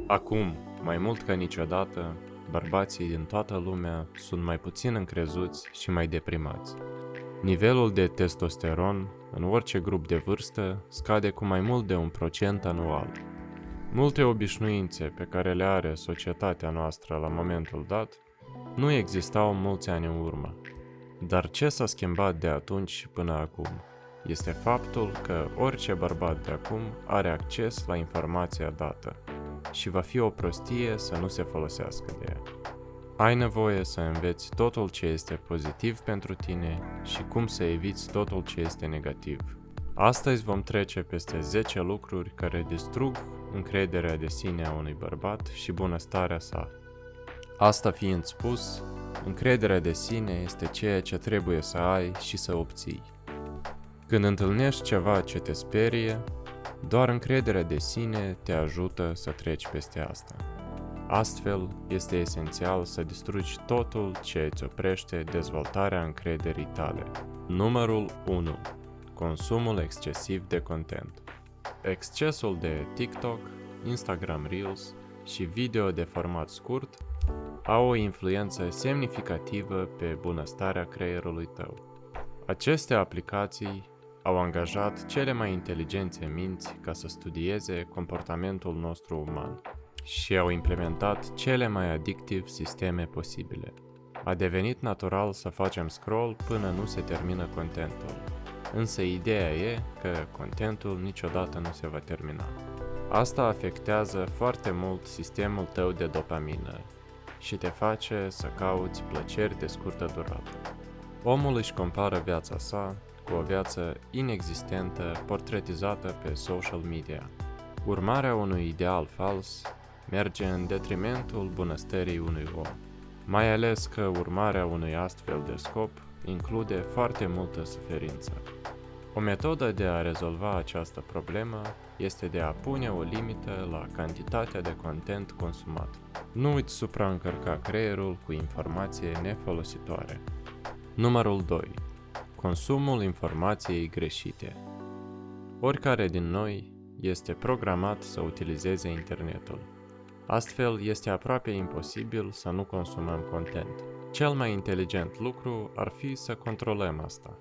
Acum, mai mult ca niciodată, bărbații din toată lumea sunt mai puțin încrezuți și mai deprimați. Nivelul de testosteron în orice grup de vârstă scade cu mai mult de 1% anual. Multe obișnuințe pe care le are societatea noastră la momentul dat nu existau mulți ani în urmă. Dar ce s-a schimbat de atunci și până acum? Este faptul că orice bărbat de acum are acces la informația dată și va fi o prostie să nu se folosească de ea. Ai nevoie să înveți totul ce este pozitiv pentru tine și cum să eviți totul ce este negativ. Astăzi vom trece peste 10 lucruri care distrug încrederea de sine a unui bărbat și bunăstarea sa. Asta fiind spus, încrederea de sine este ceea ce trebuie să ai și să obții. Când întâlnești ceva ce te sperie, doar încrederea de sine te ajută să treci peste asta. Astfel, este esențial să distrugi totul ce îți oprește dezvoltarea încrederii tale. Numărul 1. Consumul excesiv de content. Excesul de TikTok, Instagram Reels și video de format scurt au o influență semnificativă pe bunăstarea creierului tău. Aceste aplicații au angajat cele mai inteligențe minți ca să studieze comportamentul nostru uman și au implementat cele mai adictive sisteme posibile. A devenit natural să facem scroll până nu se termină contentul, însă ideea e că contentul niciodată nu se va termina. Asta afectează foarte mult sistemul tău de dopamină și te face să cauți plăceri de scurtă durată. Omul își compară viața sa cu o viață inexistentă portretizată pe social media. Urmarea unui ideal fals merge în detrimentul bunăstării unui om, mai ales că urmarea unui astfel de scop include foarte multă suferință. O metodă de a rezolva această problemă este de a pune o limită la cantitatea de content consumat. Nu îți supraîncărca creierul cu informație nefolositoare. Numărul 2. Consumul informației greșite. Oricare din noi este programat să utilizeze internetul. Astfel, este aproape imposibil să nu consumăm content. Cel mai inteligent lucru ar fi să controlăm asta.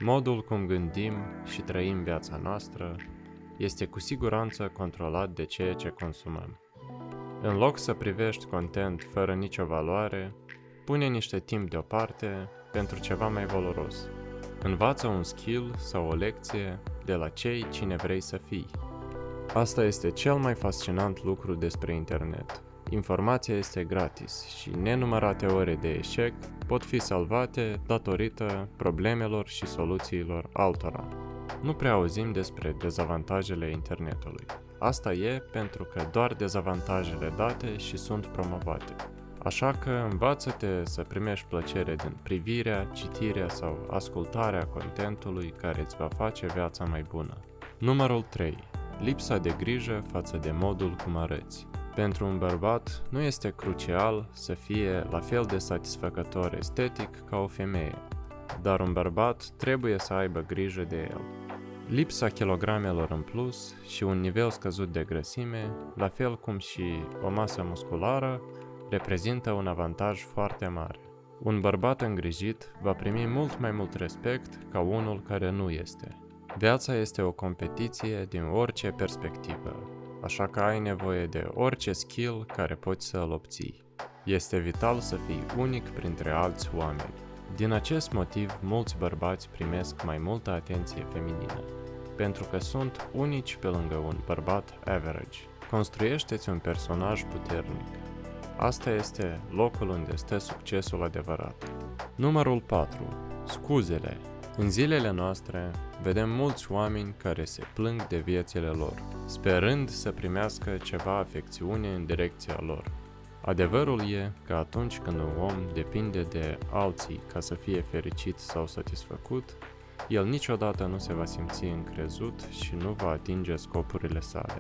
Modul cum gândim și trăim viața noastră este cu siguranță controlat de ceea ce consumăm. În loc să privești content fără nicio valoare, pune niște timp deoparte pentru ceva mai valoros. Învață un skill sau o lecție de la cei cine vrei să fii. Asta este cel mai fascinant lucru despre internet. Informația este gratis și nenumărate ore de eșec pot fi salvate datorită problemelor și soluțiilor altora. Nu prea auzim despre dezavantajele internetului. Asta e pentru că doar dezavantajele date și sunt promovate. Așa că învață-te să primești plăcere din privirea, citirea sau ascultarea contentului care îți va face viața mai bună. Numărul 3. Lipsa de grijă față de modul cum arăți. Pentru un bărbat nu este crucial să fie la fel de satisfăcător estetic ca o femeie, dar un bărbat trebuie să aibă grijă de el. Lipsa kilogramelor în plus și un nivel scăzut de grăsime, la fel cum și o masă musculară, reprezintă un avantaj foarte mare. Un bărbat îngrijit va primi mult mai mult respect ca unul care nu este. Viața este o competiție din orice perspectivă, așa că ai nevoie de orice skill care poți să-l obții. Este vital să fii unic printre alți oameni. Din acest motiv, mulți bărbați primesc mai multă atenție feminină, pentru că sunt unici pe lângă un bărbat average. Construiește-ți un personaj puternic. Asta este locul unde stă succesul adevărat. Numărul 4. Scuzele. În zilele noastre, vedem mulți oameni care se plâng de viețile lor, sperând să primească ceva afecțiune în direcția lor. Adevărul e că atunci când un om depinde de alții ca să fie fericit sau satisfăcut, el niciodată nu se va simți încrezut și nu va atinge scopurile sale.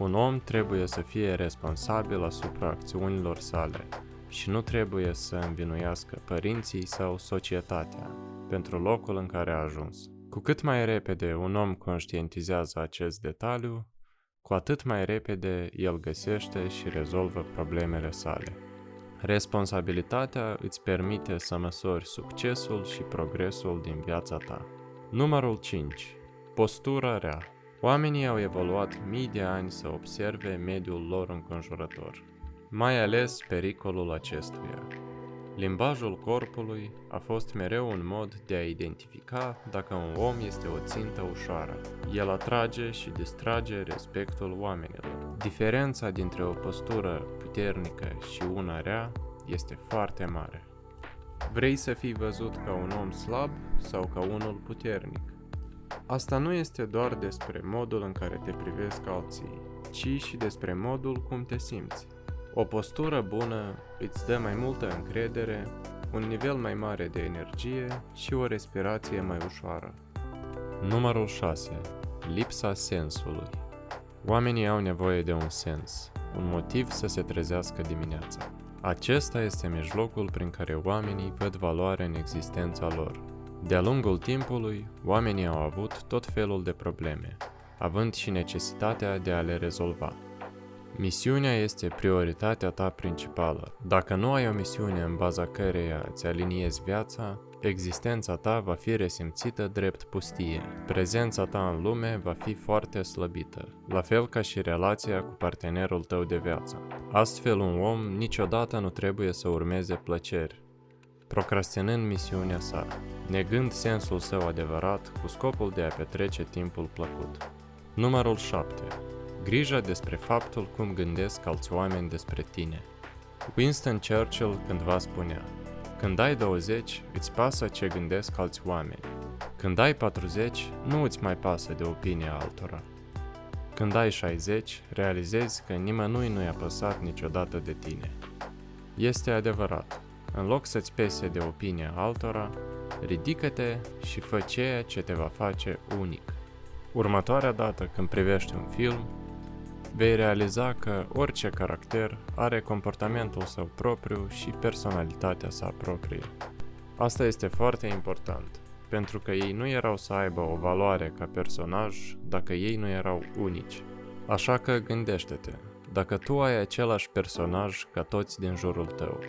Un om trebuie să fie responsabil asupra acțiunilor sale și nu trebuie să învinuiască părinții sau societatea pentru locul în care a ajuns. Cu cât mai repede un om conștientizează acest detaliu, cu atât mai repede el găsește și rezolvă problemele sale. Responsabilitatea îți permite să măsori succesul și progresul din viața ta. Numărul 5. Postura rea. Oamenii au evoluat mii de ani să observe mediul lor înconjurător, mai ales pericolul acestuia. Limbajul corpului a fost mereu un mod de a identifica dacă un om este o țintă ușoară. El atrage și distrage respectul oamenilor. Diferența dintre o postură puternică și una rea este foarte mare. Vrei să fii văzut ca un om slab sau ca unul puternic? Asta nu este doar despre modul în care te privesc alții, ci și despre modul cum te simți. O postură bună îți dă mai multă încredere, un nivel mai mare de energie și o respirație mai ușoară. Numărul 6. Lipsa sensului. Oamenii au nevoie de un sens, un motiv să se trezească dimineața. Acesta este mijlocul prin care oamenii văd valoare în existența lor. De-a lungul timpului, oamenii au avut tot felul de probleme, având și necesitatea de a le rezolva. Misiunea este prioritatea ta principală. Dacă nu ai o misiune în baza căreia îți aliniezi viața, existența ta va fi resimțită drept pustie. Prezența ta în lume va fi foarte slăbită, la fel ca și relația cu partenerul tău de viață. Astfel, un om niciodată nu trebuie să urmeze plăceri, procrastinând misiunea sa, negând sensul său adevărat cu scopul de a petrece timpul plăcut. Numărul 7. Grija despre faptul cum gândesc alți oameni despre tine. Winston Churchill cândva spunea: când ai 20, îți pasă ce gândesc alți oameni. Când ai 40, nu îți mai pasă de opinia altora. Când ai 60, realizezi că nimănui nu i-a păsat niciodată de tine. Este adevărat. În loc să-ți pese de opinia altora, ridică-te și fă ceea ce te va face unic. Următoarea dată când privești un film, vei realiza că orice caracter are comportamentul său propriu și personalitatea sa proprie. Asta este foarte important, pentru că ei nu erau să aibă o valoare ca personaj dacă ei nu erau unici. Așa că gândește-te, dacă tu ai același personaj ca toți din jurul tău,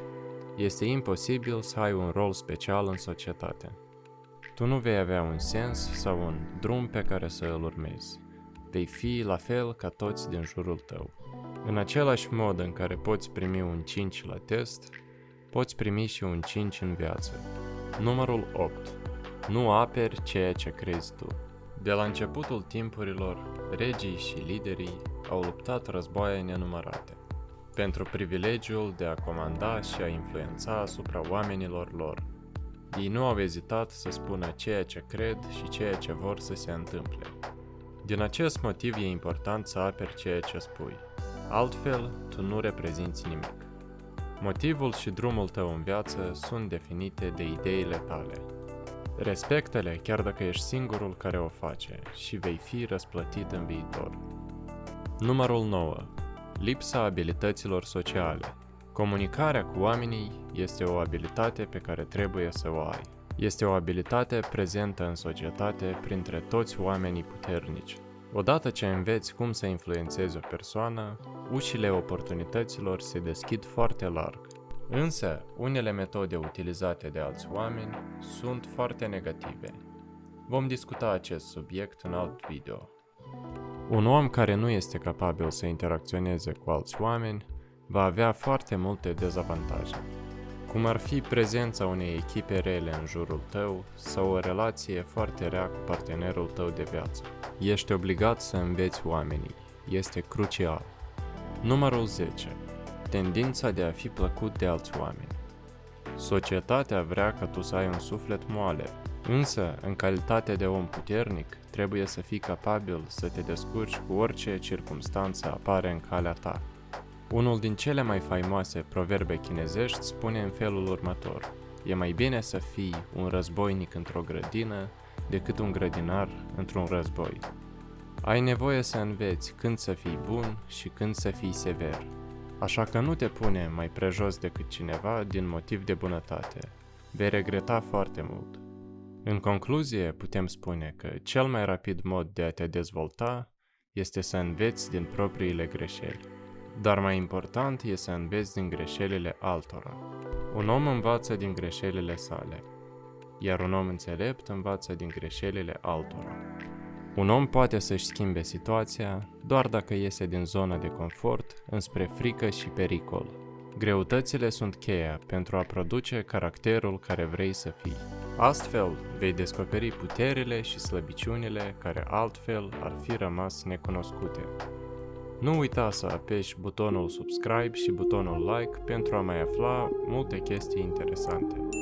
este imposibil să ai un rol special în societate. Tu nu vei avea un sens sau un drum pe care să îl urmezi. Vei fi la fel ca toți din jurul tău. În același mod în care poți primi un 5 la test, poți primi și un 5 în viață. Numărul 8. Nu aperi ceea ce crezi tu. De la începutul timpurilor, regii și liderii au luptat războaie nenumărate pentru privilegiul de a comanda și a influența asupra oamenilor lor. Ei nu au ezitat să spună ceea ce cred și ceea ce vor să se întâmple. Din acest motiv e important să aperi ceea ce spui. Altfel, tu nu reprezinți nimic. Motivul și drumul tău în viață sunt definite de ideile tale. Respectă-le chiar dacă ești singurul care o face și vei fi răsplătit în viitor. Numărul 9. Lipsa abilităților sociale. Comunicarea cu oamenii este o abilitate pe care trebuie să o ai. Este o abilitate prezentă în societate printre toți oamenii puternici. Odată ce înveți cum să influențezi o persoană, ușile oportunităților se deschid foarte larg. Însă, unele metode utilizate de alți oameni sunt foarte negative. Vom discuta acest subiect în alt video. Un om care nu este capabil să interacționeze cu alți oameni va avea foarte multe dezavantaje, cum ar fi prezența unei echipe rele în jurul tău sau o relație foarte rea cu partenerul tău de viață. Ești obligat să înveți oamenii. Este crucial. Numărul 10. Tendința de a fi plăcut de alți oameni. Societatea vrea ca tu să ai un suflet moale, însă, în calitate de om puternic, trebuie să fii capabil să te descurci cu orice circumstanță apare în calea ta. Unul din cele mai faimoase proverbe chinezești spune în felul următor: e mai bine să fii un războinic într-o grădină decât un grădinar într-un război. Ai nevoie să înveți când să fii bun și când să fii sever. Așa că nu te pune mai prejos decât cineva din motiv de bunătate. Vei regreta foarte mult. În concluzie, putem spune că cel mai rapid mod de a te dezvolta este să înveți din propriile greșeli. Dar mai important e să înveți din greșelile altora. Un om învață din greșelile sale, iar un om înțelept învață din greșelile altora. Un om poate să-și schimbe situația doar dacă iese din zona de confort înspre frică și pericol. Greutățile sunt cheia pentru a produce caracterul care vrei să fii. Astfel, vei descoperi puterile și slăbiciunile care altfel ar fi rămas necunoscute. Nu uita să apeși butonul subscribe și butonul like pentru a mai afla multe chestii interesante.